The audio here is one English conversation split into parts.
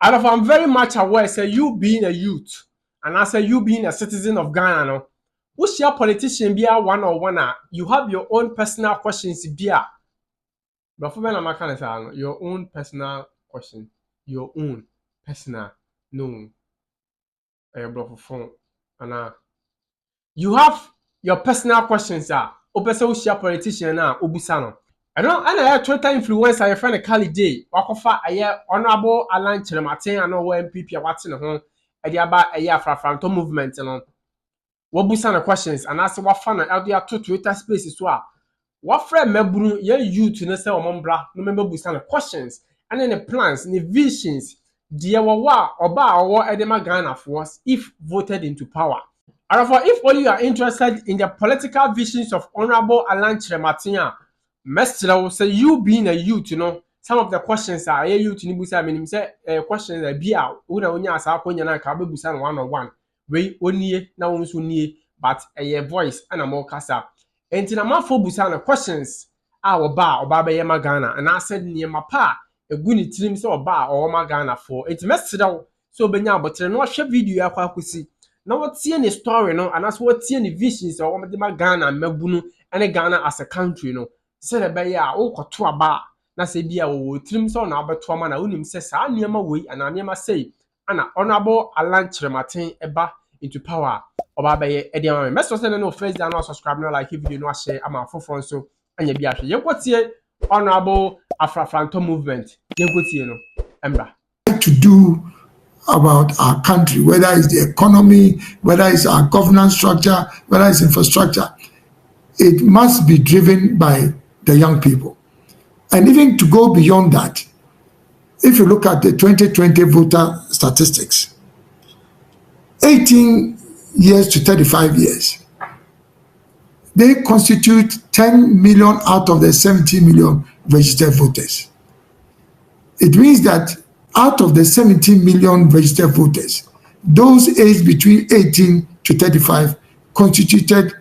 And if I'm very much aware, say you being a youth, and I say you being a citizen of Ghana, no, what's your politician be a one or one? You have your own personal questions, be a. But for me, I'm kind of saying your own personal question, your own personal, no, bro, for phone, and you have your personal questions. Opesa what's your politician now, Obusano. I don't know Twitter influencer your friend Kali Day. Wakofa aye honorable Alan Kyeremanteng and no MPP a watching home. E dey aba aye afrafranto movement no. Wabusa na questions and ask what fan na dia to Twitter space so a. What friend meburu ye youth no say omombra no member busa na questions and then the plans, the visions, dia wawa oba owo edema Ghana force if voted into power. Therefore, if only you are interested in the political visions of Honorable Alan Kyeremanteng, Mr. say you being a youth, some of the questions are youth in Busa, meaning say questions are be out. Una unya sa konya na ka be busa one on one. We only na unsu nie, but a voice and a more kasa. Enti na mafo busa na questions oba be yema Ghana, and I said near my pa a guni trim so oba or ma Ghana for. Enti Mr. so benya but no share video yakwa kusi. Na wɔtie ne story no anaso wɔtie ne visions or wɔde ma Ghana mabunu ene Ghana as a country no se na be ya wokoto aba na se bia wo tirim so na abeto ama na wonim se saa niema wei ana niema sei ana honorable Alan Kyeremanteng eba into power oba be ye e ama me meso se no first day na subscribe no like video no share ama foforo so anya bia hwe yekotie honorable afrafranto movement yekotie no embra to do about our country, whether it's the economy, whether it's our governance structure, whether it's infrastructure, it must be driven by the young people. And even to go beyond that, if you look at the 2020 voter statistics, 18 years to 35 years, they constitute 10 million out of the 70 million registered voters. It means that out of the 17 million registered voters, those aged between 18 to 35 constituted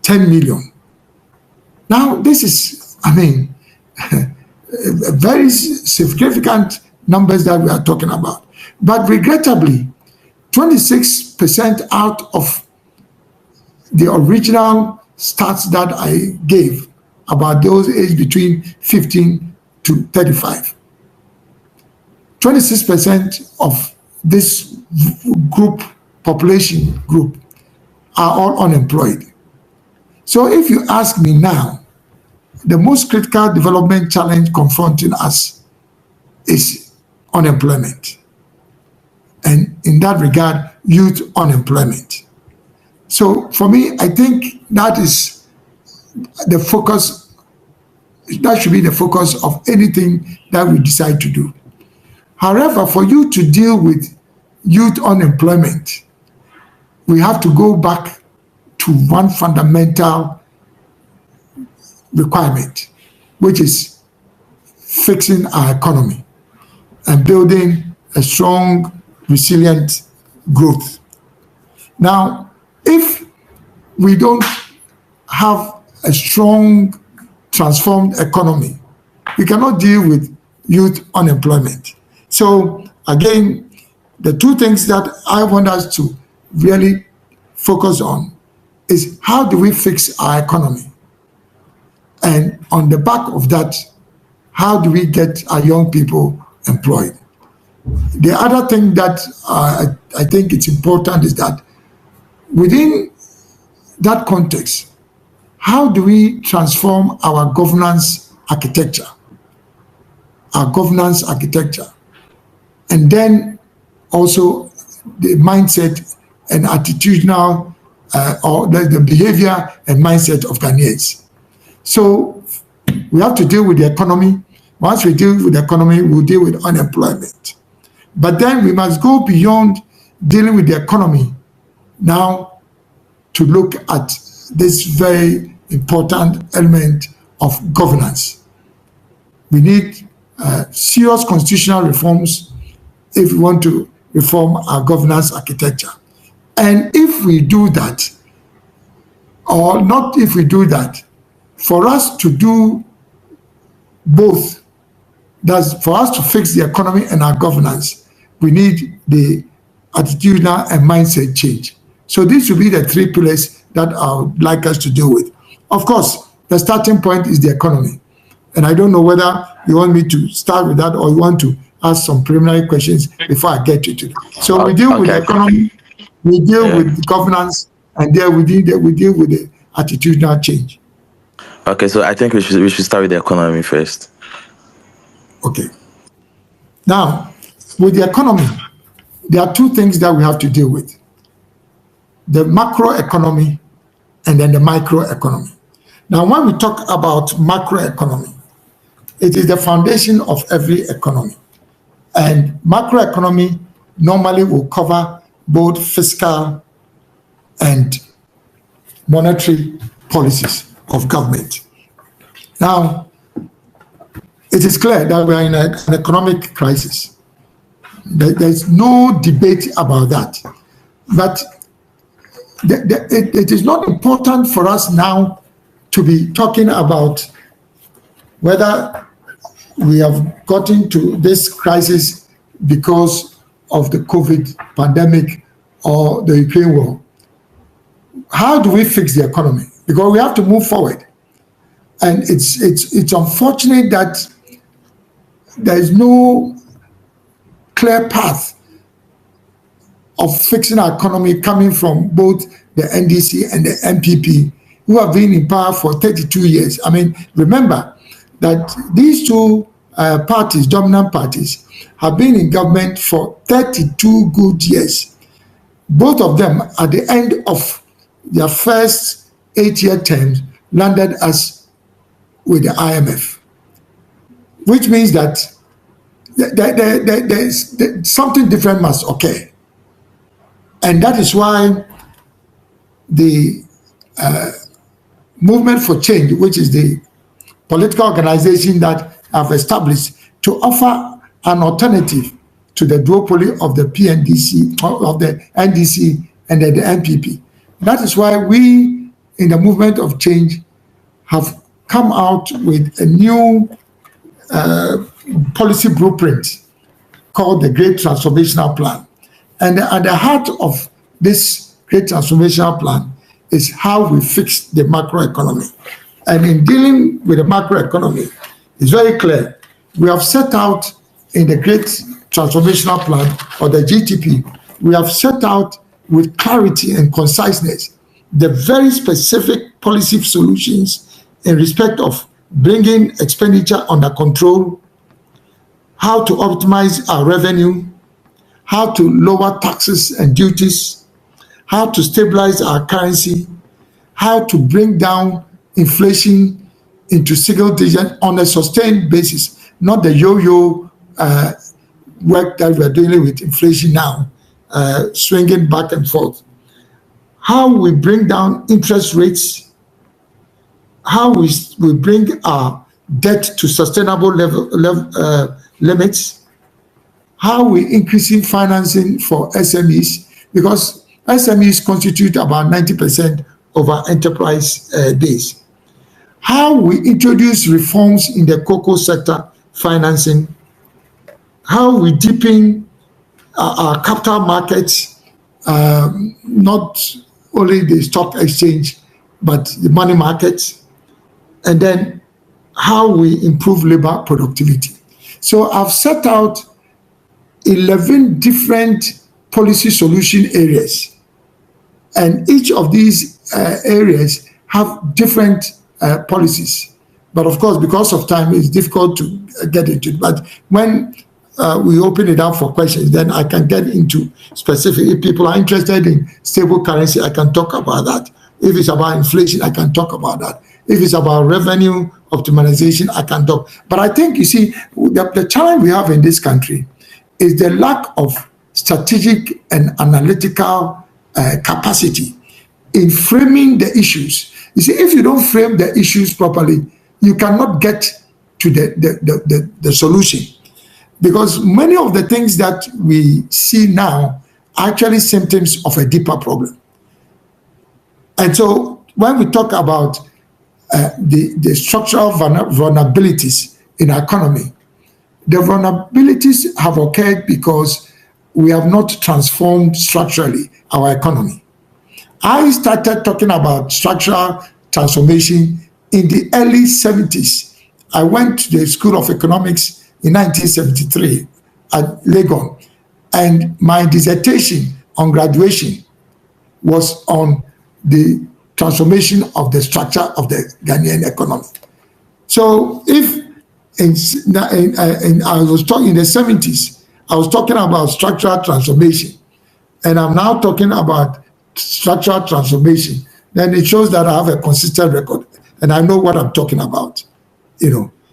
10 million. Now, this is, very significant numbers that we are talking about. But regrettably, 26% out of the original stats that I gave about those aged between 15 to 35, 26% of this population group are all unemployed. So if you ask me now, the most critical development challenge confronting us is unemployment. And in that regard, youth unemployment. So for me, I think that is the focus, that should be the focus of anything that we decide to do. However, for you to deal with youth unemployment, we have to go back to one fundamental requirement, which is fixing our economy and building a strong, resilient growth. Now, if we don't have a strong, transformed economy, we cannot deal with youth unemployment. So again, the two things that I want us to really focus on is how do we fix our economy? And on the back of that, how do we get our young people employed? The other thing that I think it's important is that within that context, how do we transform our governance architecture? And then also the mindset and attitudinal or the behavior and mindset of Ghanaians. So we have to deal with the economy. Once we deal with the economy, we'll deal with unemployment. But then we must go beyond dealing with the economy now to look at this very important element of governance. We need serious constitutional reforms if we want to reform our governance architecture. And if we do that, or not if we do that, for us to do both, that's for us to fix the economy and our governance, we need the attitudinal and mindset change. So these will be the three pillars that I would like us to deal with. Of course, the starting point is the economy. And I don't know whether you want me to start with that or you want to ask some preliminary questions before I get you to that. So we deal with the economy, we deal with governance, and then we deal with the attitudinal change. Okay, so I think we should start with the economy first. Okay. Now, with the economy, there are two things that we have to deal with: the macroeconomy and then the microeconomy. Now, when we talk about macroeconomy, it is the foundation of every economy. And macroeconomy normally will cover both fiscal and monetary policies of government. Now, it is clear that we are in an economic crisis. There's no debate about that. But it is not important for us now to be talking about whether we have gotten to this crisis because of the COVID pandemic or the Ukraine war. How do we fix the economy? Because we have to move forward. And it's unfortunate that there is no clear path of fixing our economy coming from both the NDC and the MPP, who have been in power for 32 years. I mean, remember that these two parties, dominant parties, have been in government for 32 good years. Both of them, at the end of their first 8-year terms, landed us with the IMF, which means that something different must occur. And that is why the Movement for Change, which is the political organization that have established to offer an alternative to the duopoly of the PNDC, of the NDC and the MPP. That is why we, in the Movement of Change, have come out with a new policy blueprint called the Great Transformational Plan. And at the heart of this Great Transformational Plan is how we fix the macroeconomy. And in dealing with the macroeconomy, it's very clear. We have set out in the Great Transformational Plan, or the GTP, we have set out with clarity and conciseness the very specific policy solutions in respect of bringing expenditure under control, how to optimize our revenue, how to lower taxes and duties, how to stabilize our currency, how to bring down inflation into single digit on a sustained basis, not the yo-yo work that we're dealing with inflation now, swinging back and forth. How we bring down interest rates, how we bring our debt to sustainable limits, how we increasing financing for SMEs, because SMEs constitute about 90% of our enterprise base. How we introduce reforms in the cocoa sector financing, how we deepen our capital markets, not only the stock exchange, but the money markets, and then how we improve labor productivity. So I've set out 11 different policy solution areas, and each of these areas have different policies. But of course, because of time, it's difficult to get into it. But when we open it up for questions, then I can get into specific. If people are interested in stable currency, I can talk about that. If it's about inflation, I can talk about that. If it's about revenue optimization, I can talk. But I think, you see, the challenge we have in this country is the lack of strategic and analytical capacity in framing the issues. You see, if you don't frame the issues properly, you cannot get to the solution. Because many of the things that we see now are actually symptoms of a deeper problem. And so when we talk about the structural vulnerabilities in our economy, the vulnerabilities have occurred because we have not transformed structurally our economy. I started talking about structural transformation in the early 70s. I went to the School of Economics in 1973 at Legon, and my dissertation on graduation was on the transformation of the structure of the Ghanaian economy. So if I was talking in the 70s, I was talking about structural transformation, and I'm now talking about structural transformation, then it shows that I have a consistent record and I know what I'm talking about.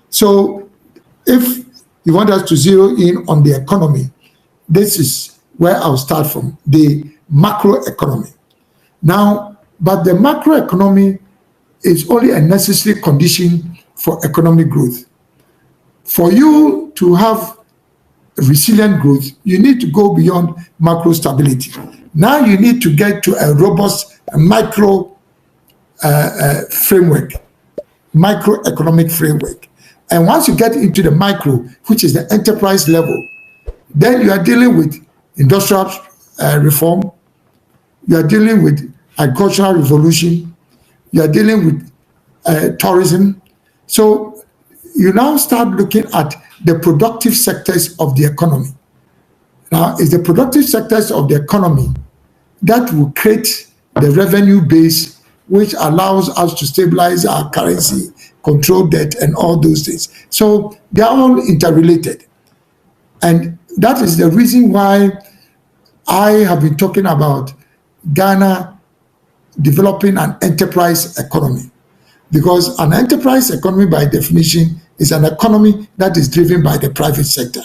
So if you want us to zero in on the economy, this is where I'll start from, the macroeconomy. Now, but the macroeconomy is only a necessary condition for economic growth. For you to have resilient growth, you need to go beyond macro stability. Now you need to get to a robust micro framework, microeconomic framework. And once you get into the micro, which is the enterprise level, then you are dealing with industrial reform, you are dealing with agricultural revolution, you are dealing with tourism. So you now start looking at the productive sectors of the economy. Now, it's the productive sectors of the economy that will create the revenue base, which allows us to stabilize our currency, control debt, and all those things. So they are all interrelated. And that is the reason why I have been talking about Ghana developing an enterprise economy. Because an enterprise economy, by definition, is an economy that is driven by the private sector.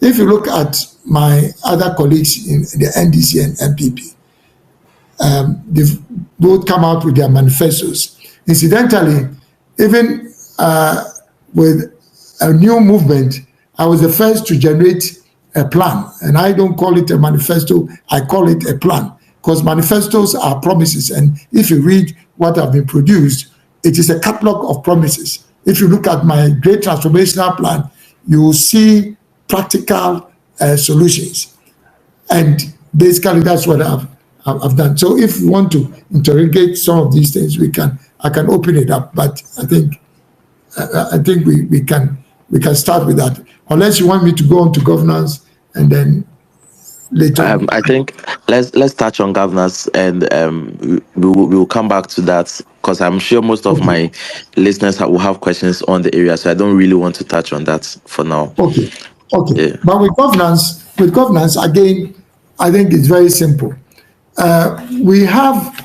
If you look at my other colleagues in the NDC and MPP, they've both come out with their manifestos. Incidentally, even with a new movement, I was the first to generate a plan. And I don't call it a manifesto, I call it a plan. Because manifestos are promises. And if you read what have been produced, it is a catalog of promises. If you look at my great transformational plan, you will see practical solutions. And basically that's what I've done. So if you want to interrogate some of these things, I can open it up. But I think we can start with that. Unless you want me to go on to governance and then later. I think let's touch on governance, and we will come back to that, because I'm sure most of my listeners will have questions on the area, so I don't really want to touch on that for now. Okay. Yeah. But with governance again, I think it's very simple. We have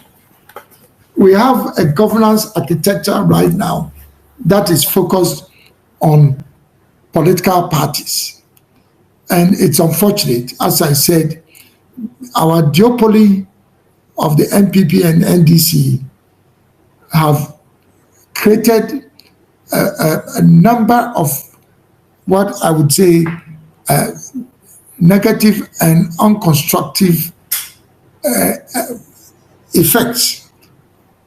a governance architecture right now that is focused on political parties. And it's unfortunate, as I said, our duopoly of the NPP and NDC have created a number of what I would say negative and unconstructive effects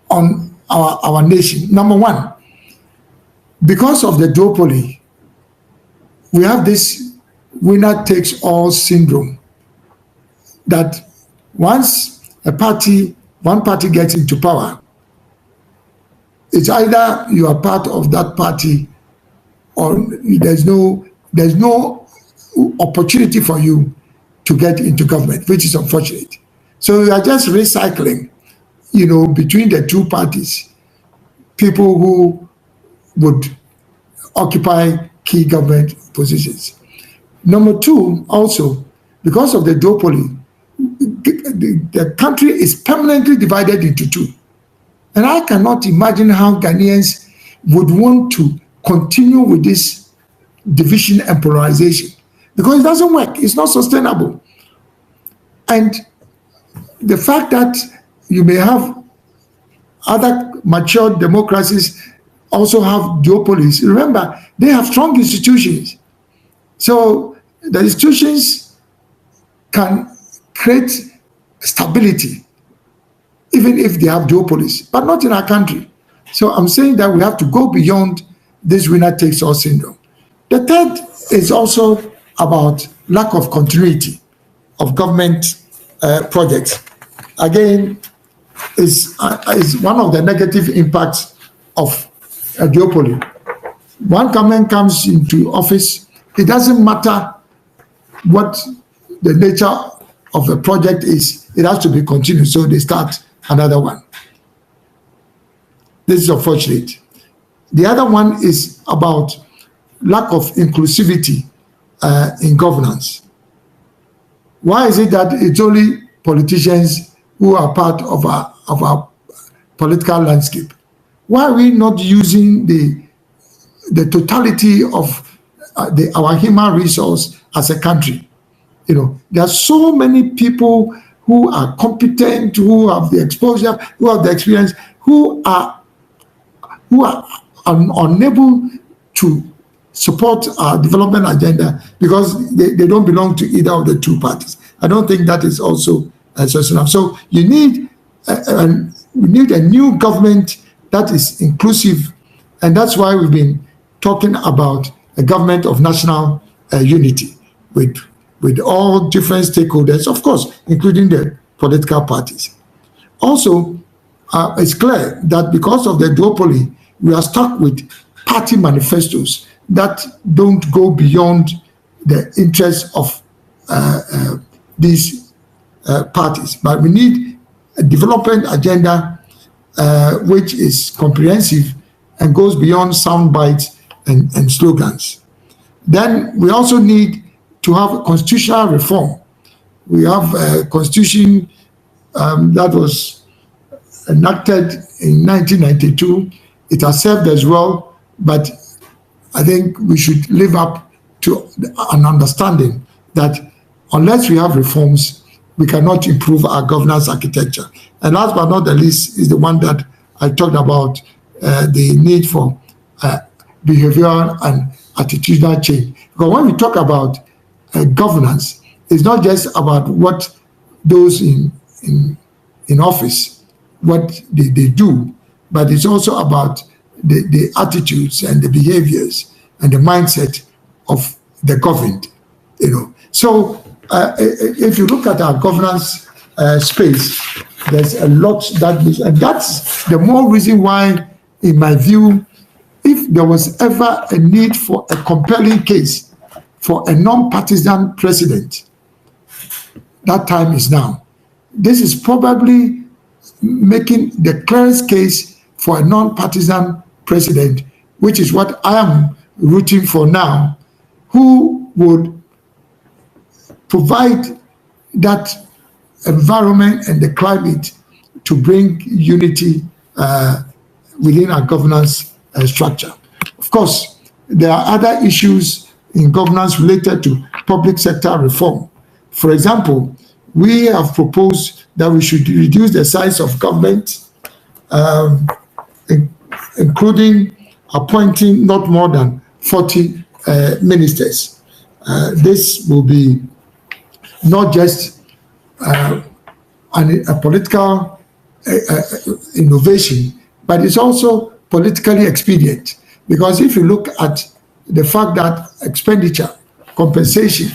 on our nation. Number one, because of the duopoly, we have this winner takes all syndrome, that once one party gets into power, it's either you are part of that party or there's no opportunity for you to get into government, which is unfortunate. So we are just recycling, between the two parties, people who would occupy key government positions. Number two, also, because of the duopoly, the country is permanently divided into two. And I cannot imagine how Ghanaians would want to continue with this division and polarization, because it doesn't work. It's not sustainable. And the fact that you may have other mature democracies also have duopolies. Remember, they have strong institutions. So the institutions can create stability even if they have duopolies, but not in our country. So I'm saying that we have to go beyond this winner takes all syndrome. The third is also about lack of continuity. of government projects. Again, is one of the negative impacts of a duopoly. One government comes into office, it doesn't matter what the nature of the project is, it has to be continued, so they start another one. This is unfortunate. The other one is about lack of inclusivity in governance. Why is it that it's only politicians who are part of our political landscape? Why are we not using the totality of our human resource as a country? You know, there are so many people who are competent, who have the exposure, who have the experience, who are unable to support our development agenda because they don't belong to either of the two parties. I don't think that is also sustainable. So you need we need a new government that is inclusive, and that's why we've been talking about a government of national unity with all different stakeholders, of course, including the political parties. Also, it's clear that because of the duopoly, we are stuck with party manifestos that don't go beyond the interests of these parties. But we need a development agenda which is comprehensive and goes beyond sound bites and slogans. Then we also need to have a constitutional reform. We have a constitution that was enacted in 1992. It has served as well, but I think we should live up to an understanding that unless we have reforms, we cannot improve our governance architecture. And last but not the least is the one that I talked about, the need for behavioral and attitudinal change. Because when we talk about governance, it's not just about what those in office, what they do, but it's also about the attitudes and the behaviors and the mindset of the governed. You know, so if you look at our governance space, there's a lot that is, and that's the more reason why, in my view, if there was ever a need for a compelling case for a non-partisan president, that time is now. This is probably making the clearest case for a non-partisan president, which is what I am rooting for now, who would provide that environment and the climate to bring unity within our governance structure. Of course, there are other issues in governance related to public sector reform. For example, we have proposed that we should reduce the size of government, including appointing not more than 40 ministers. This will be not just a political innovation, but it's also politically expedient. Because if you look at the fact that expenditure, compensation,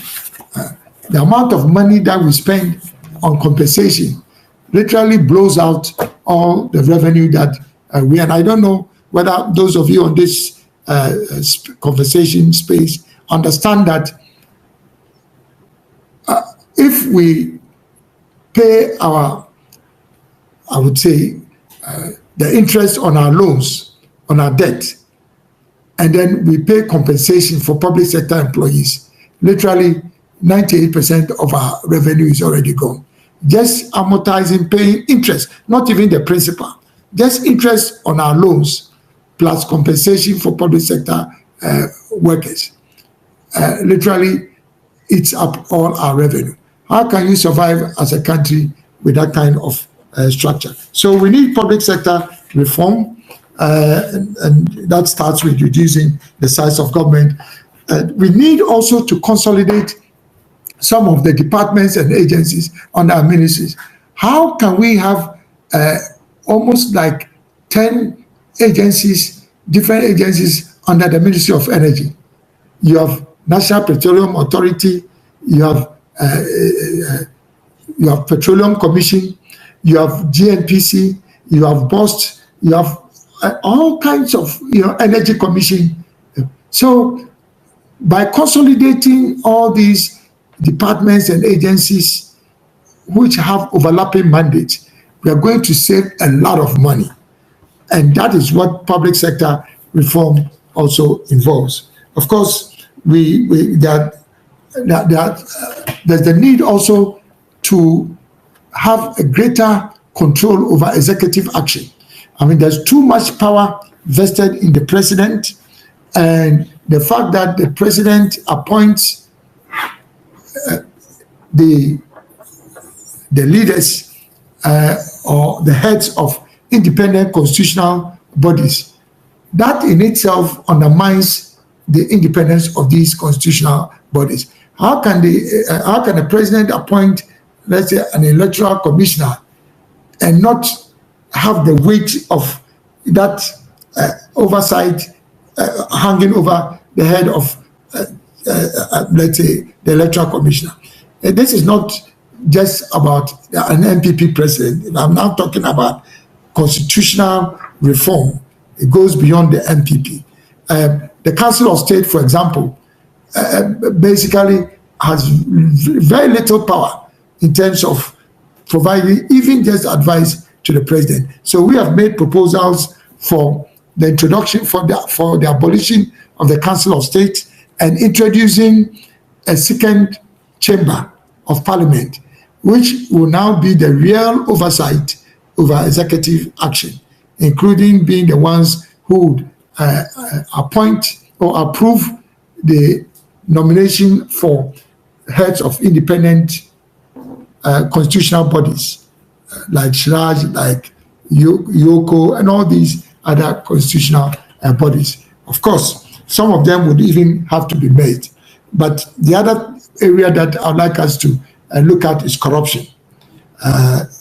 the amount of money that we spend on compensation literally blows out all the revenue that we, and I don't know whether those of you on this conversation space understand that if we pay our, I would say, the interest on our loans, on our debt, and then we pay compensation for public sector employees, literally 98% of our revenue is already gone. Just amortizing, paying interest, not even the principal, just interest on our loans, plus compensation for public sector workers. Literally, eats up all our revenue. How can you survive as a country with that kind of structure? So we need public sector reform, and that starts with reducing the size of government. We need also to consolidate some of the departments and agencies under our ministries. How can we have almost like 10 agencies, different agencies under the Ministry of Energy? You have National Petroleum Authority, you have you have Petroleum Commission, you have GNPC, you have BOST, you have all kinds of Energy Commission. So by consolidating all these departments and agencies which have overlapping mandates, we are going to save a lot of money. And that is what public sector reform also involves. Of course, there's the need also to have a greater control over executive action. I mean, there's too much power vested in the president, and the fact that the president appoints the leaders or the heads of independent constitutional bodies, that in itself undermines the independence of these constitutional bodies. How can the president appoint, let's say, an electoral commissioner and not have the weight of that oversight hanging over the head of, let's say, the electoral commissioner? And this is not just about an MPP president. I'm now talking about constitutional reform. It goes beyond the MPP. The Council of State, for example, basically has very little power in terms of providing even just advice to the president. So we have made proposals for the introduction, for the abolition of the Council of State and introducing a second chamber of parliament, which will now be the real oversight over executive action, including being the ones who would appoint or approve the nomination for heads of independent constitutional bodies, like Shraj, like Yoko, and all these other constitutional bodies. Of course, some of them would even have to be made. But the other area that I'd like us to look at is corruption.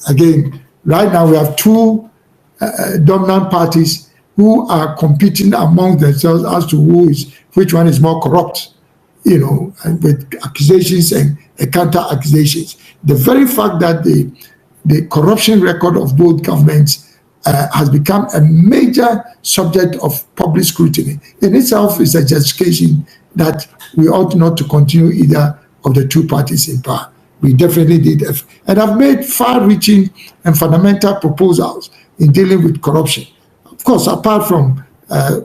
Again, right now we have two dominant parties who are competing among themselves as to which one is more corrupt, with accusations and counter accusations. The very fact that the corruption record of both governments has become a major subject of public scrutiny in itself is a justification that we ought not to continue either of the two parties in power. We definitely did, and have made far-reaching and fundamental proposals in dealing with corruption. Of course, apart from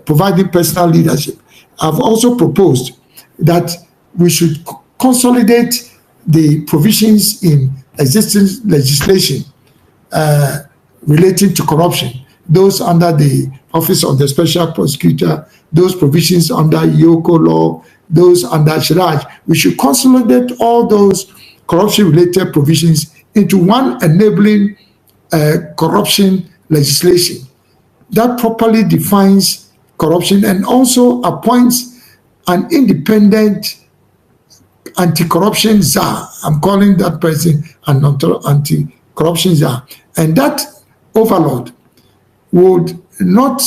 providing personal leadership, I've also proposed that we should consolidate the provisions in existing legislation relating to corruption, those under the Office of the Special Prosecutor, those provisions under Yoko law, those under Shiraj. We should consolidate all those corruption-related provisions into one enabling corruption legislation that properly defines corruption and also appoints an independent anti-corruption czar. I'm calling that person an anti-corruption czar. And that overlord would not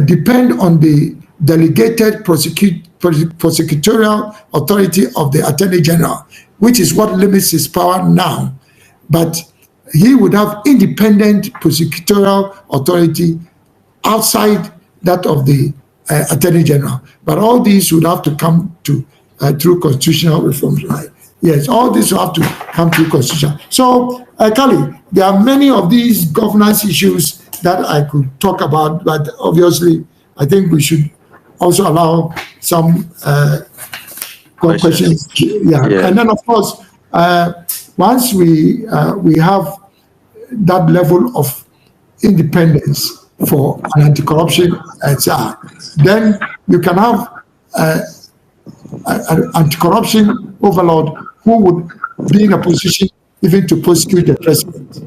depend on the delegated prosecutorial authority of the Attorney General, which is what limits his power now. But he would have independent prosecutorial authority outside that of the Attorney General. But all these would have to come to through constitutional reforms, right? Yes, all this will have to come through constitution. So, Kali, there are many of these governance issues that I could talk about, but obviously, I think we should also allow some questions. Yeah, and then of course, once we have that level of independence for an anti-corruption czar, then you can have an anti-corruption overlord who would be in a position even to prosecute the president.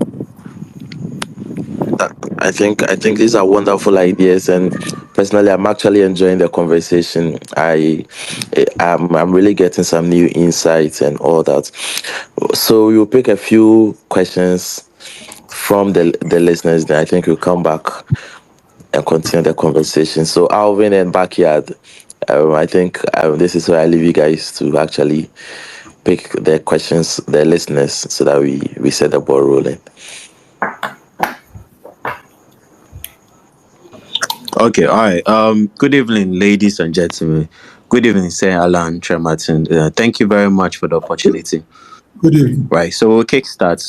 I think these are wonderful ideas, and personally, I'm actually enjoying the conversation. I'm really getting some new insights and all that. So we'll pick a few questions from the listeners. Then I think we'll come back and continue the conversation. So Alvin and Backyard, I think this is where I leave you guys to actually pick their questions, their listeners, so that we set the ball rolling. Okay, all right. Good evening, ladies and gentlemen. Good evening, Sir Alan Kyeremanteng. Thank you very much for the opportunity. Good evening. Right, so we'll kickstart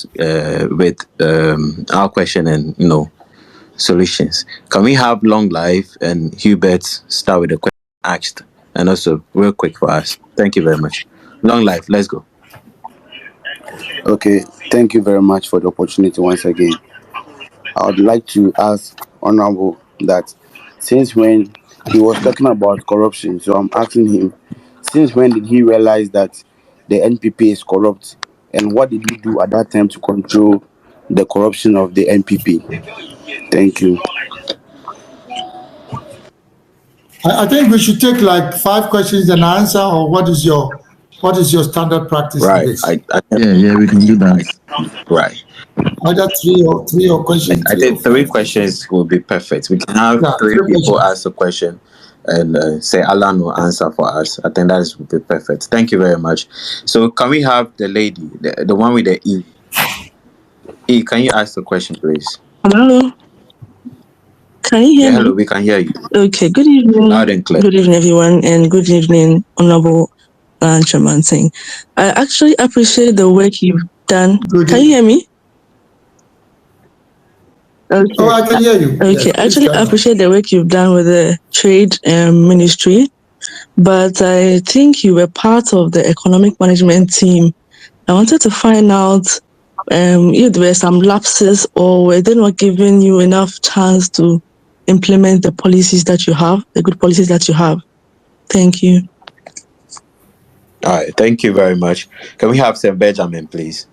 with our question and solutions. Can we have Long Life and Hubert start with the question asked, and also real quick for us? Thank you very much. Long Life, let's go. Okay, thank you very much for the opportunity once again. I would like to ask Honorable that since when he was talking about corruption, so I'm asking him, since when did he realize that the NPP is corrupt, and what did he do at that time to control the corruption of the NPP? Thank you. I think we should take like 5 questions and answer, or what is your standard practice in Right, this? Yeah, we can do that. Right. Either three or questions. I think 3 questions will be perfect. We can have Yeah, 3 3 people questions. ask a question and say Alan will answer for us. I think that would be perfect. Thank you very much. So can we have the lady, the one with the E? E, can you ask the question, please? Hello. Can you hear Hello, me? we can hear you. Okay. Good evening. Loud and clear. Good evening, everyone, and good evening, Honorable Kyeremanteng. I actually appreciate the work you've done. Good Can you hear me? Okay. Oh, I can hear you. Okay. Yes, please Actually, carry I on. appreciate the work you've done with the trade ministry, but I think you were part of the economic management team. I wanted to find out if there were some lapses, or were they not giving you enough chance to implement the policies that you have, the good policies that you have. Thank you. All right, thank you very much. Can we have Sir Benjamin, please?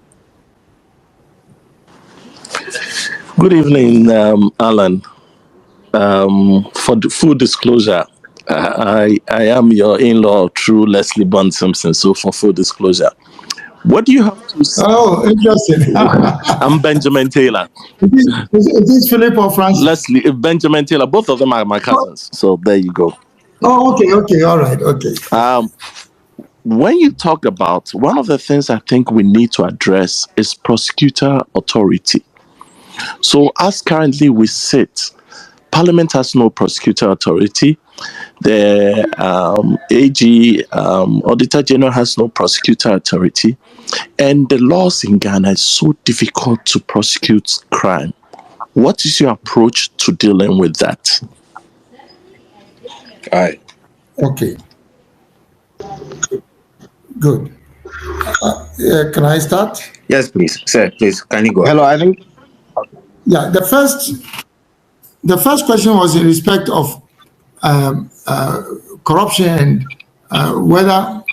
Good evening, Alan. For the full disclosure, I am your in-law through Leslie Bond Simpson. So for full disclosure, what do you have to say? Oh, interesting. I'm Benjamin Taylor. Is this Philip or Francis? Leslie, Benjamin Taylor. Both of them are my cousins. So there you go. Oh, okay, all right, okay. When you talk about, one of the things I think we need to address is prosecutor authority. So as currently we sit, Parliament has no prosecutor authority. The AG, Auditor General, has no prosecutor authority. And the laws in Ghana is so difficult to prosecute crime. What is your approach to dealing with that? All right. Okay. Good. Can I start? Yes, please. Sir, please, can you go? Hello, I think. Yeah, the first question was in respect of corruption and whether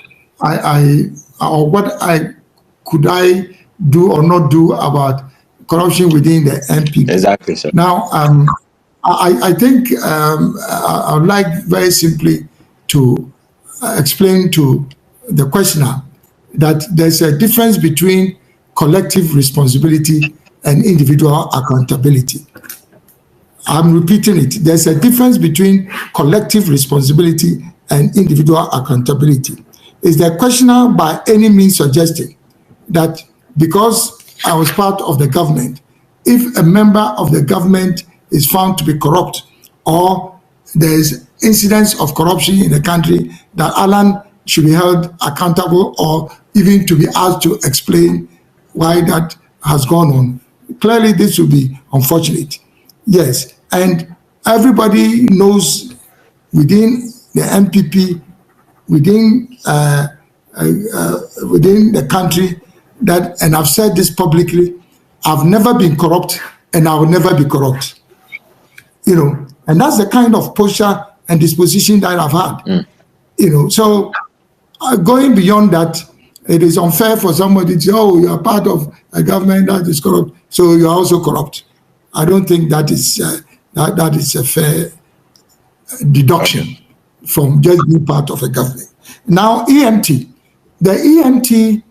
could I do or not do about corruption within the NPP. Exactly, sir. Now, I think I would like very simply to explain to the questioner that there's a difference between collective responsibility and individual accountability. I'm repeating it. There's a difference between collective responsibility and individual accountability. Is the questioner by any means suggesting that because I was part of the government, if a member of the government is found to be corrupt or there's incidents of corruption in the country, that Alan should be held accountable or even to be asked to explain why that has gone on? Clearly, this would be unfortunate. Yes, and everybody knows within the NPP, within the country, that, and I've said this publicly, I've never been corrupt and I will never be corrupt. You know, and that's the kind of posture and disposition that I've had. You know, so going beyond that, it is unfair for somebody to say, oh, you are part of a government that is corrupt, so you are also corrupt. I don't think that is that is a fair deduction from just being part of a government. Now, EMT. The EMT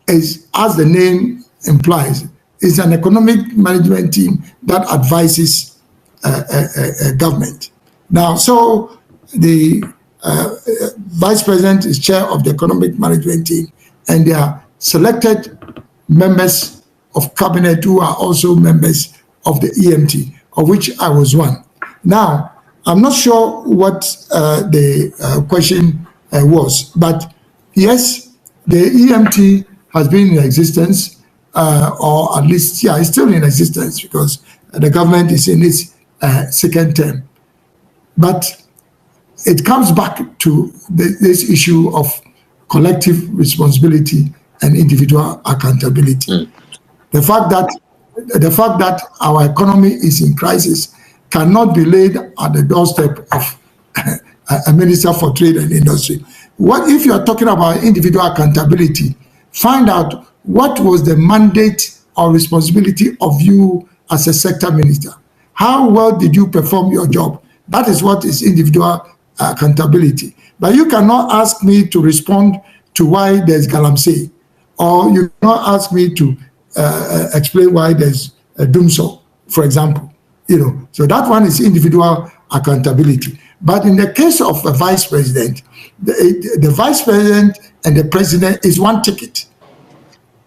is, as the name implies, is an economic management team that advises a government. Now, so the vice president is chair of the economic management team, and there are selected members of cabinet who are also members of the EMT, of which I was one. Now, I'm not sure what the question was, but yes, the EMT has been in existence, or at least, yeah, it's still in existence because the government is in its second term. But it comes back to this issue of collective responsibility and individual accountability. The fact that our economy is in crisis cannot be laid at the doorstep of a minister for trade and industry. What if you are talking about individual accountability? Find out what was the mandate or responsibility of you as a sector minister. How well did you perform your job? That is what is individual accountability. But you cannot ask me to respond to why there's galamsey, or you cannot ask me to explain why there's a doomsday, for example. So that one is individual accountability. But in the case of a vice president, the vice president and the president is one ticket.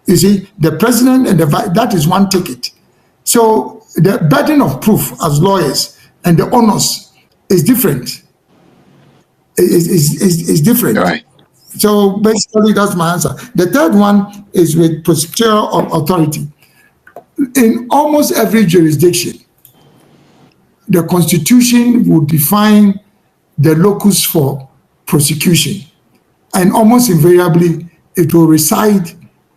You see, the president and that is one ticket. So the burden of proof as lawyers and the onus is different. Is different. Right. So basically, that's my answer. The third one is with prosecutorial authority. In almost every jurisdiction, the Constitution will define the locus for prosecution, and almost invariably, it will reside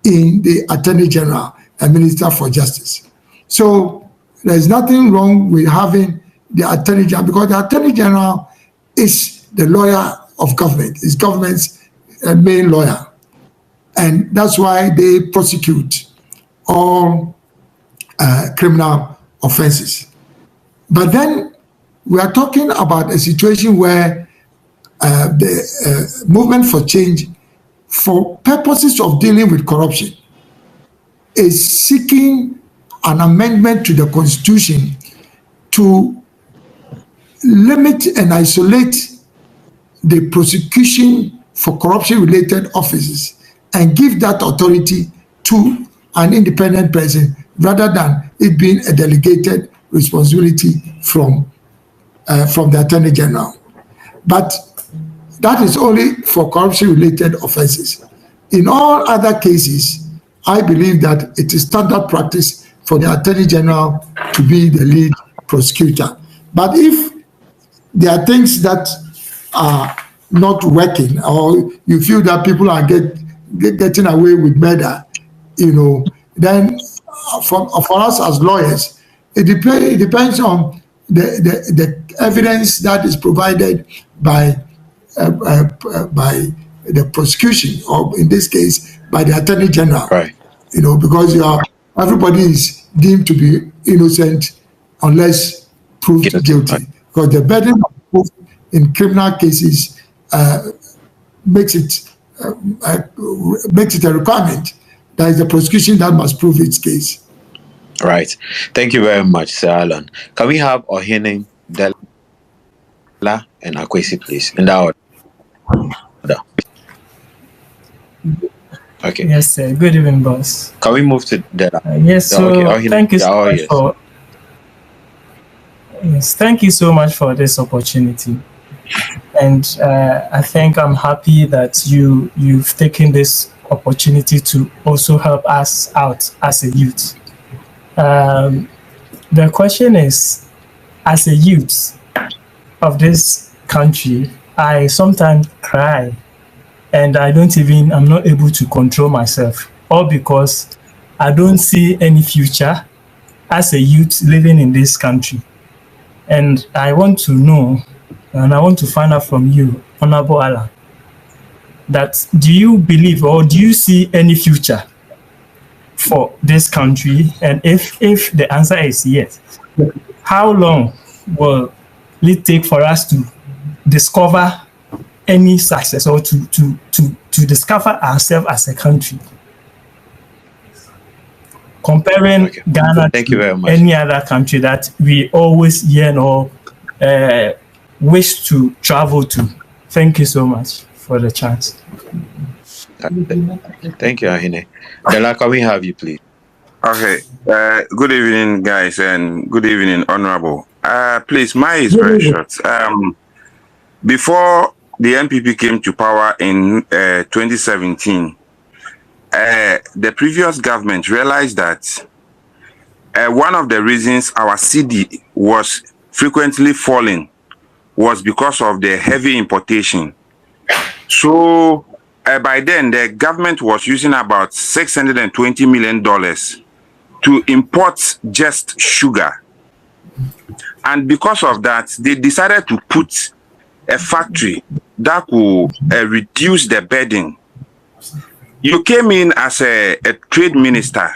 in the Attorney General and Minister for Justice. So there's nothing wrong with having the Attorney General, because the Attorney General is the lawyer of government, is government's main lawyer. And that's why they prosecute all criminal offenses. But then we are talking about a situation where the movement for change, for purposes of dealing with corruption, is seeking an amendment to the Constitution to limit and isolate the prosecution for corruption-related offenses and give that authority to an independent person rather than it being a delegated responsibility from the Attorney General. But that is only for corruption-related offenses. In all other cases, I believe that it is standard practice for the Attorney General to be the lead prosecutor. But if there are things that are not working, or you feel that people are getting away with murder, then for us as lawyers, it depends on the evidence that is provided by the prosecution, or in this case, by the Attorney General. Right. Because everybody is deemed to be innocent unless proved guilty. Because the burden of proof in criminal cases makes it a requirement that is the prosecution that must prove its case. Right. Thank you very much, Sir Alan. Can we have Ohene, Dela, and Akwesi, please? In that order. Okay. Yes, sir. Good evening, boss. Can we move to Dela? Yes, so okay. thank you so much yes. for... Yes, thank you so much for this opportunity. And I think I'm happy that you've taken this opportunity to also help us out as a youth. The question is, as a youth of this country, I sometimes cry and I'm not able to control myself, all because I don't see any future as a youth living in this country. And I want to know, and I want to find out from you, Honorable Alan, that do you believe or do you see any future for this country? And if the answer is yes, how long will it take for us to discover any success or to discover ourselves as a country? Comparing Ghana to any other country that we always yearn or wish to travel to. Thank you so much for the chance. Thank you, Ahine. Dela, can we have you, please? Okay. Good evening, guys, and good evening, Honorable. Please, mine is very short. Before the NPP came to power in 2017, the previous government realized that one of the reasons our CD was frequently falling was because of the heavy importation. So by then, the government was using about $620 million to import just sugar. And because of that, they decided to put a factory that will reduce the burden. You came in as a trade minister.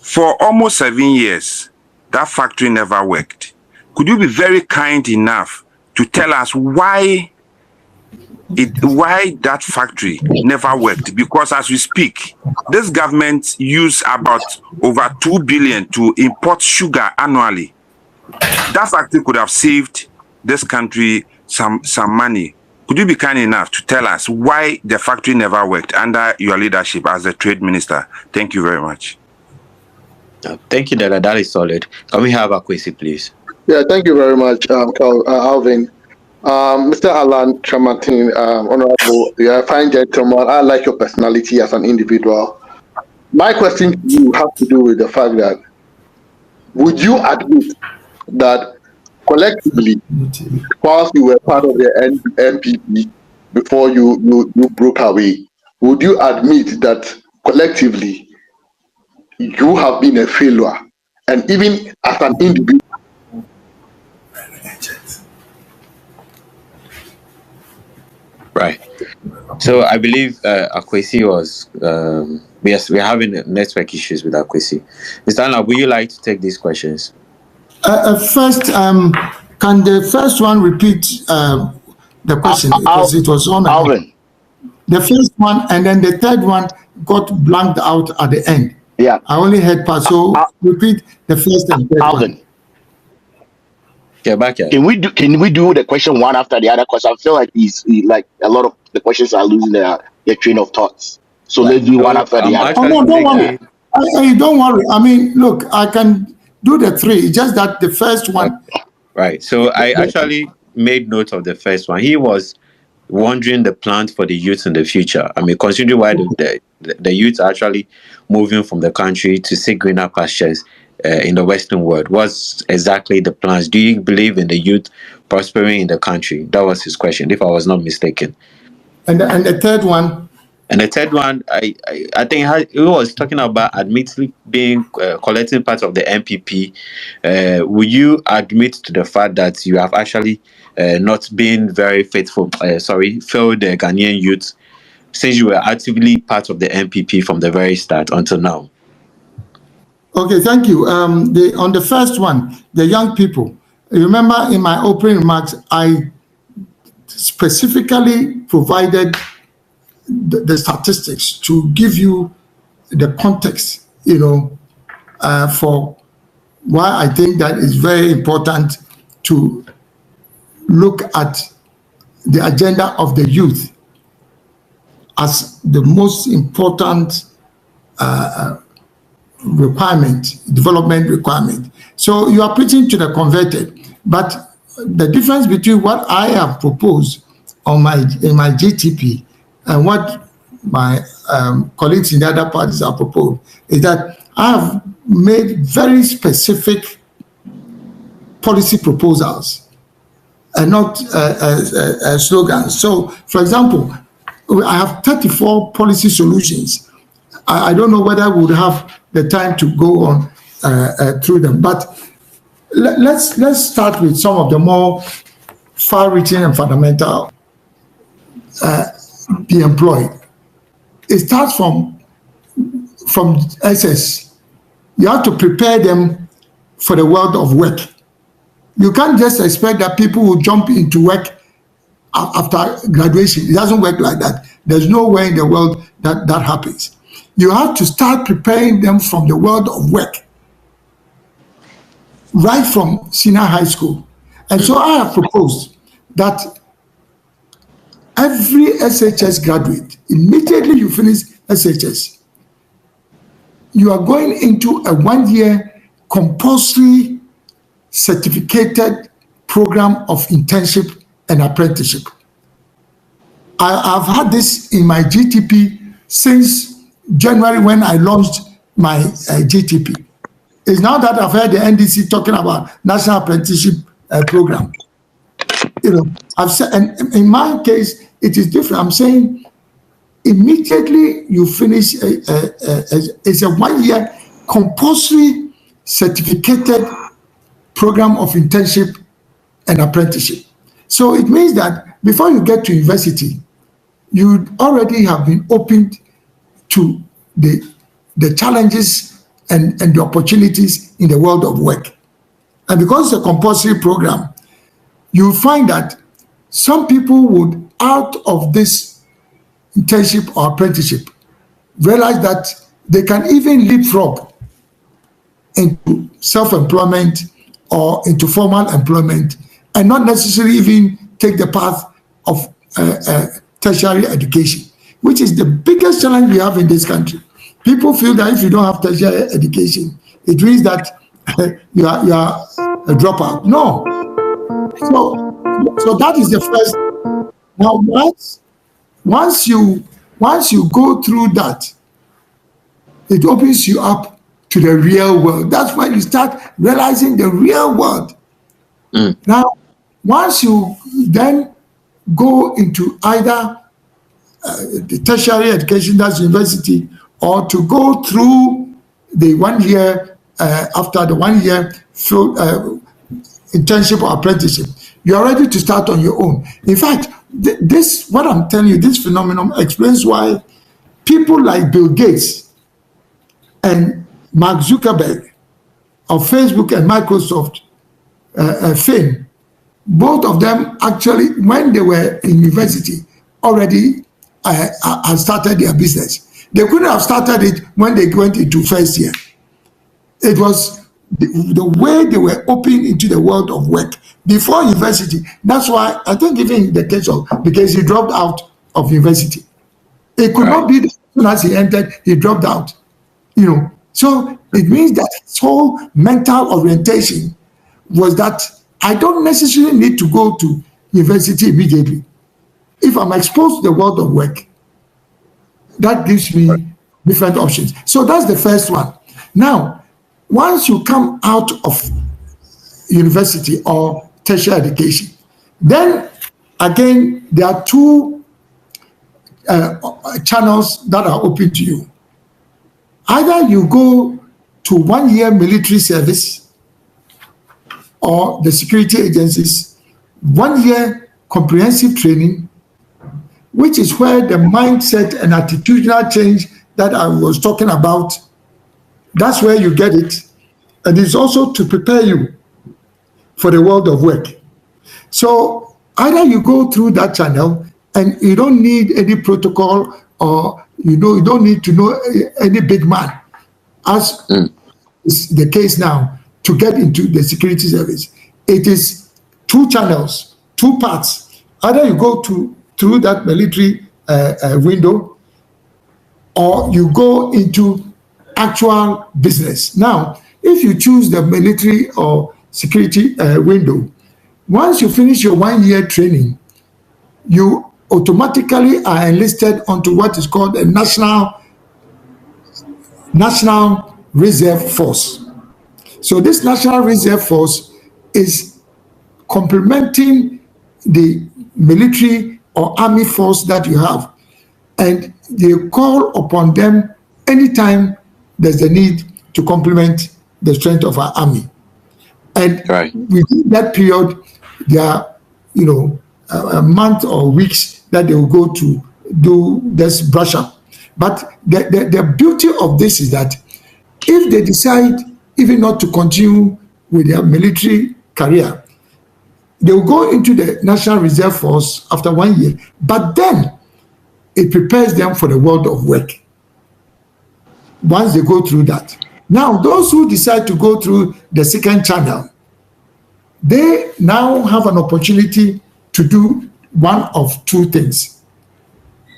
For almost 7 years, that factory never worked. Could you be very kind enough to tell us why that factory never worked? Because as we speak, this government use about over 2 billion to import sugar annually. That factory could have saved this country some money. Could you be kind enough to tell us why the factory never worked under your leadership as the trade minister? Thank you very much. Thank you, Dela. That is solid. Can we have Akwesi, please? Yeah, thank you very much, Alvin. Mr. Alan Kyeremanteng, Honorable, you're a fine gentleman. I like your personality as an individual. My question to you has to do with the fact that would you admit that collectively, whilst you were part of the NPP before you broke away, would you admit that collectively you have been a failure? And even as an individual, Right. So I believe Akwesi was. Yes, we're having network issues with Akwesi. Mr. Anna, would you like to take these questions? First, can the first one repeat the question? Because it was on. Alvin. The first one and then the third one got blanked out at the end. Yeah. I only heard part. So repeat the first and third Alvin. one. Yeah, back here. Can we do the question one after the other? Because I feel like like a lot of the questions are losing their train of thoughts. So let's do one after the other. Oh no, don't worry. Don't worry. I mean, look, I can do the three. It's just that the first one. Right. So I actually made note of the first one. He was wondering the plans for the youth in the future. I mean, considering why the youth are actually moving from the country to seek greener pastures in the Western world. What's exactly the plans? Do you believe in the youth prospering in the country? That was his question, if I was not mistaken. And the third one? And the third one, I think he was talking about admittedly being collecting part of the NPP. Would you admit to the fact that you have actually not been very faithful, failed the Ghanaian youth since you were actively part of the NPP from the very start until now? Okay, thank you. On the first one, the young people, remember in my opening remarks, I specifically provided the statistics to give you the context, for why I think that it's very important to look at the agenda of the youth as the most important development requirement. So you are preaching to the converted, but the difference between what I have proposed in my GTP and what my colleagues in the other parties have proposed is that I have made very specific policy proposals and not slogans. So, for example, I have 34 policy solutions. I don't know whether we would have the time to go on through them, but let's start with some of the more far-reaching and fundamental. Be employed. It starts from SS. You have to prepare them for the world of work. You can't just expect that people will jump into work after graduation. It doesn't work like that. There's no way in the world that happens. You have to start preparing them from the world of work, right from senior high school. And so I have proposed that every SHS graduate, immediately you finish SHS, you are going into a 1-year compulsory certificated program of internship and apprenticeship. I've had this in my GTP since January when I launched my GTP. It's now that I've heard the NDC talking about National Apprenticeship Program. I've said, and in my case, it is different. I'm saying immediately you finish, it's a 1-year compulsory certificated program of internship and apprenticeship. So it means that before you get to university, you already have been opened to the challenges and the opportunities in the world of work. And because it's a compulsory program, you find that some people would, out of this internship or apprenticeship, realize that they can even leapfrog into self-employment or into formal employment and not necessarily even take the path of tertiary education, which is the biggest challenge we have in this country. People feel that if you don't have tertiary education, it means that you are a dropout. No. So that is the first. Now, once you go through that, it opens you up to the real world. That's when you start realizing the real world. Now, once you then go into either the tertiary education, that's university, or to go through the 1 year, after the 1 year internship or apprenticeship, you're ready to start on your own. In fact, this, what I'm telling you, this phenomenon explains why people like Bill Gates and Mark Zuckerberg of Facebook and Microsoft fame, both of them actually, when they were in university, already had started their business. They couldn't have started it when they went into first year. It was the way they were open into the world of work before university. That's why I think even in the case of, because he dropped out of university, it could not be that as soon as he entered, he dropped out. So it means that his whole mental orientation was that I don't necessarily need to go to university immediately. If I'm exposed to the world of work, that gives me different options. So that's the first one. Now, once you come out of university or tertiary education, then again, there are two channels that are open to you. Either you go to 1 year military service or the security agencies, 1 year comprehensive training, which is where the mindset and attitudinal change that I was talking about, that's where you get it. And it's also to prepare you for the world of work. So either you go through that channel and you don't need any protocol, or you don't need to know any big man, as is the case now, to get into the security service. It is two channels, two parts. Either you go through that military window, or you go into actual business. Now, if you choose the military or security window, once you finish your 1 year training, you automatically are enlisted onto what is called a National Reserve Force. So this National Reserve Force is complementing the military or army force that you have, and they call upon them anytime there's a need to complement the strength of our army. And within that period, there are, a month or weeks that they will go to do this brush up. But the beauty of this is that if they decide even not to continue with their military career, they will go into the National Reserve Force after 1 year, but then it prepares them for the world of work once they go through that. Now, those who decide to go through the second channel, they now have an opportunity to do one of two things.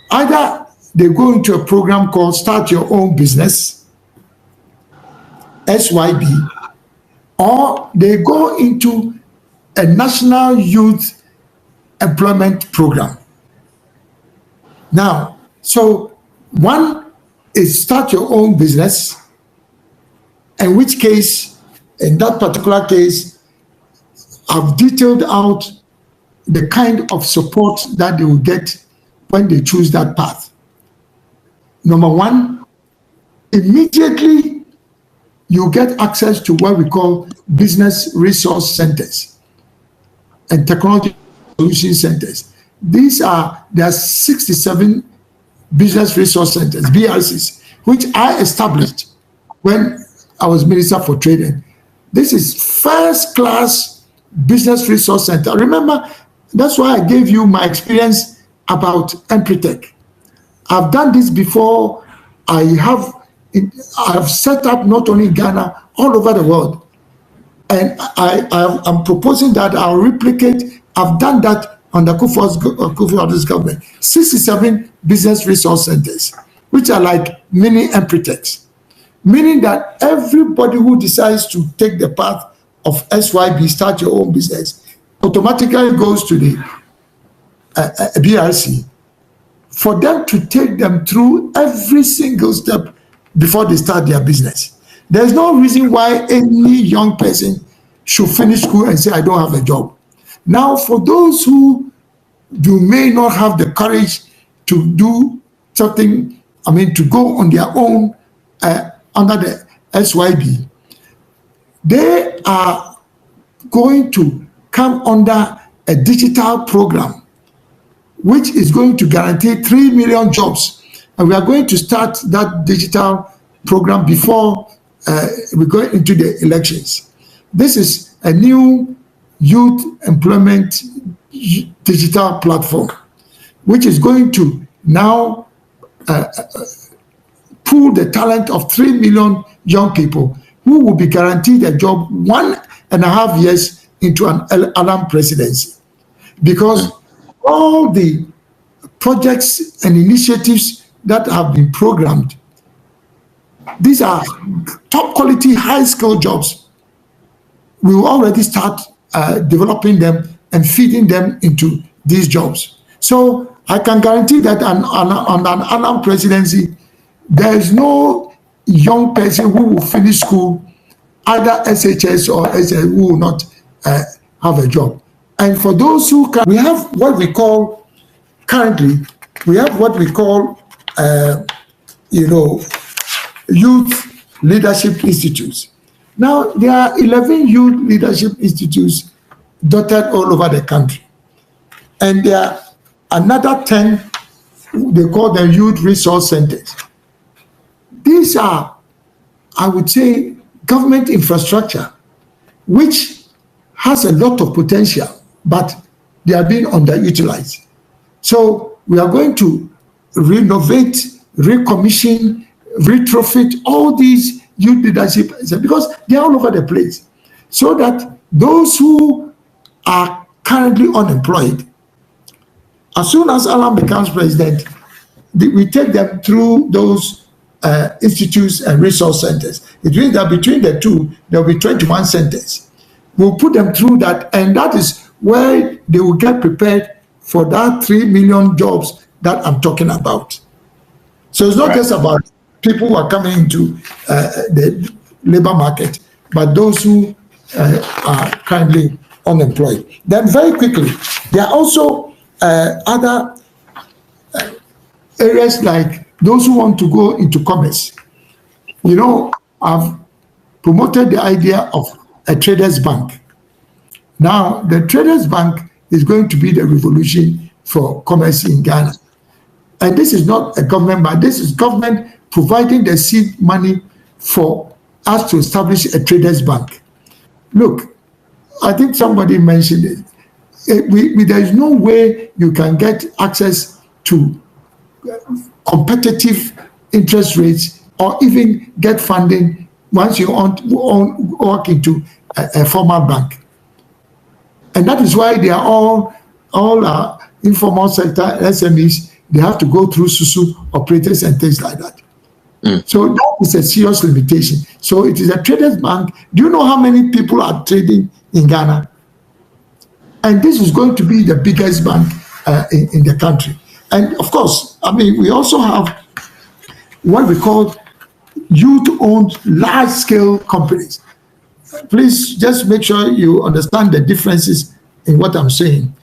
Either they go into a program called Start Your Own Business, SYB, or they go into a national youth employment program. Now, so one is Start Your Own Business, in which case, in that particular case, I've detailed out the kind of support that they will get when they choose that path. Number one, immediately you get access to what we call business resource centers and technology solution centers. There are 67 business resource centers, BRCs, which I established when I was Minister for Trade. This is first class business resource center. Remember, that's why I gave you my experience about Empretech. I've done this before. I have set up not only in Ghana, all over the world. And I'm proposing that I'll replicate. I've done that under Kufuor's government. 67 business resource centers, which are like mini Empretechs, meaning that everybody who decides to take the path of SYB, Start Your Own Business, automatically goes to the BRC for them to take them through every single step before they start their business. There's no reason why any young person should finish school and say, I don't have a job. Now, for those who you may not have the courage to do something, to go on their own under the SYB, they are going to come under a digital program which is going to guarantee 3 million jobs. And we are going to start that digital program before we go into the elections. This is a new youth employment digital platform, which is going to now pool the talent of 3 million young people who will be guaranteed a job 1.5 years into an Alam presidency. Because all the projects and initiatives that have been programmed, these are top quality, high skill jobs. We will already start developing them and feeding them into these jobs. So I can guarantee that on an Alam presidency, there is no young person who will finish school, either SHS or SS, who will not have a job. And for those who can, we have what we call, currently, we have what we call, youth leadership institutes. Now, there are 11 youth leadership institutes dotted all over the country. And there are another 10, they call them youth resource centers. These are, I would say, government infrastructure, which has a lot of potential, but they are being underutilized. So we are going to renovate, recommission, retrofit all these youth leadership, because they are all over the place, so that those who are currently unemployed, as soon as Alam becomes president, we take them through those institutes and resource centers. It means that between the two, there will be 21 centers. We'll put them through that, and that is where they will get prepared for that 3 million jobs that I'm talking about. So it's not just about people who are coming into the labor market, but those who are currently unemployed. Then very quickly, there are also other areas like those who want to go into commerce. I've promoted the idea of a traders bank. Now, the traders bank is going to be the revolution for commerce in Ghana. And this is not a government bank. This is government providing the seed money for us to establish a traders bank. Look, I think somebody mentioned it. There is no way you can get access to competitive interest rates or even get funding once you walk into a formal bank. And that is why they are all informal sector SMEs they have to go through SUSU operators and things like that. So that is a serious limitation. So it is a traders bank. Do you know how many people are trading in Ghana? And this is going to be the biggest bank in the country. And of course, I mean, we also have what we call youth-owned large-scale companies. Please just make sure you understand the differences in what I'm saying.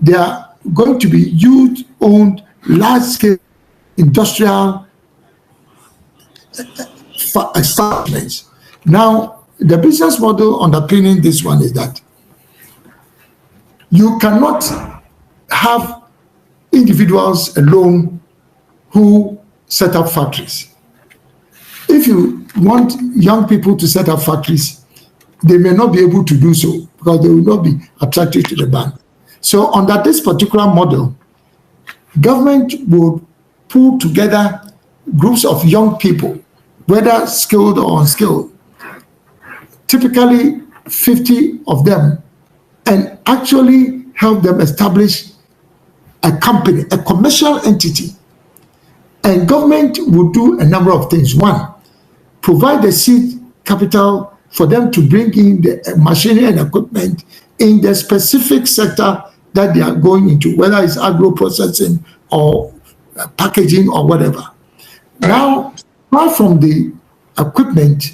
They are going to be youth-owned large-scale industrial establishments. Now, the business model underpinning this one is that you cannot have individuals alone who set up factories. If you want young people to set up factories, they may not be able to do so because they will not be attracted to the bank. So under this particular model, government would pull together groups of young people, whether skilled or unskilled, typically 50 of them, and actually help them establish a company, a commercial entity. And government will do a number of things. One, provide the seed capital for them to bring in the machinery and equipment in the specific sector that they are going into, whether it's agro processing or packaging or whatever. Now, apart from the equipment,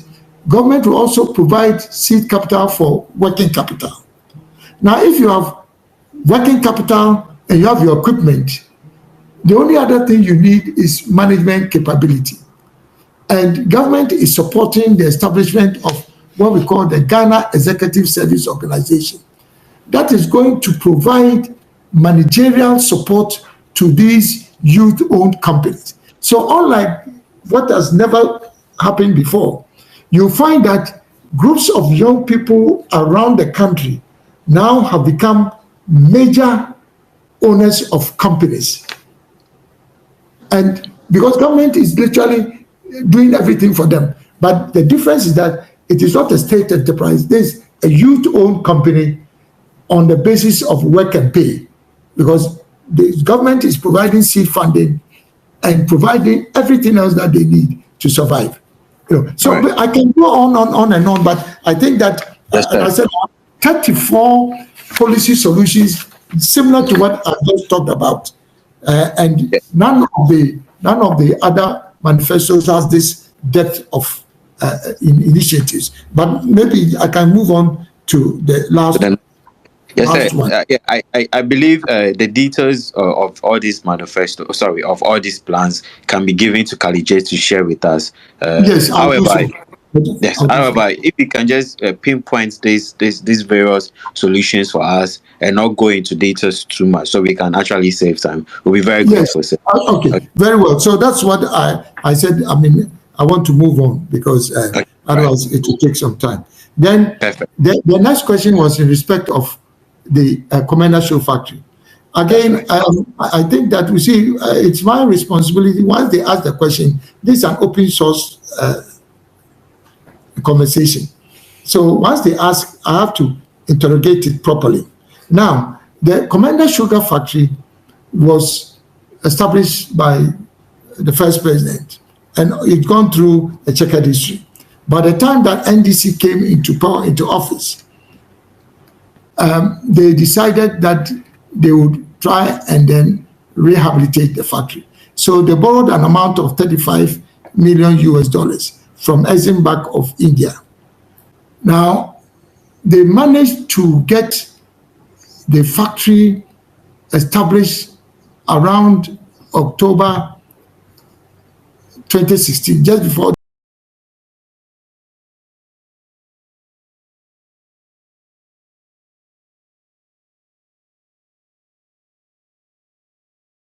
government will also provide seed capital for working capital. Now, if you have working capital and you have your equipment, the only other thing you need is management capability. And government is supporting the establishment of what we call the Ghana Executive Service Organization. That is going to provide managerial support to these youth-owned companies. So unlike what has never happened before, you'll find that groups of young people around the country now have become major owners of companies. And because government is literally doing everything for them. But the difference is that it is not a state enterprise. There's a youth-owned company on the basis of work and pay, because the government is providing seed funding and providing everything else that they need to survive. So right. I can go on and on, but I think that I said 34 policy solutions similar to what I just talked about, and none of the other manifestos has this depth of initiatives. But maybe I can move on to the last. Yes, sir. I believe the details of all these of all these plans can be given to Kalijay to share with us. Yes, however, if you can just pinpoint these various solutions for us and not go into details too much, so we can actually save time, we'll be very grateful, sir. Okay, very well. So that's what I said. I mean, I want to move on because otherwise it will take some time. Then the next question was in respect of the Commander Show factory. Again, I think that we see it's my responsibility. Once they ask the question, this is an open source conversation. So once they ask, I have to interrogate it properly. Now, the Commander Sugar Factory was established by the first president, and it's gone through a checkered history. By the time that NDC came into office, they decided that they would try and then rehabilitate the factory. So they borrowed an amount of $35 million from Exim Bank of India. Now, they managed to get the factory established around October 2016, just before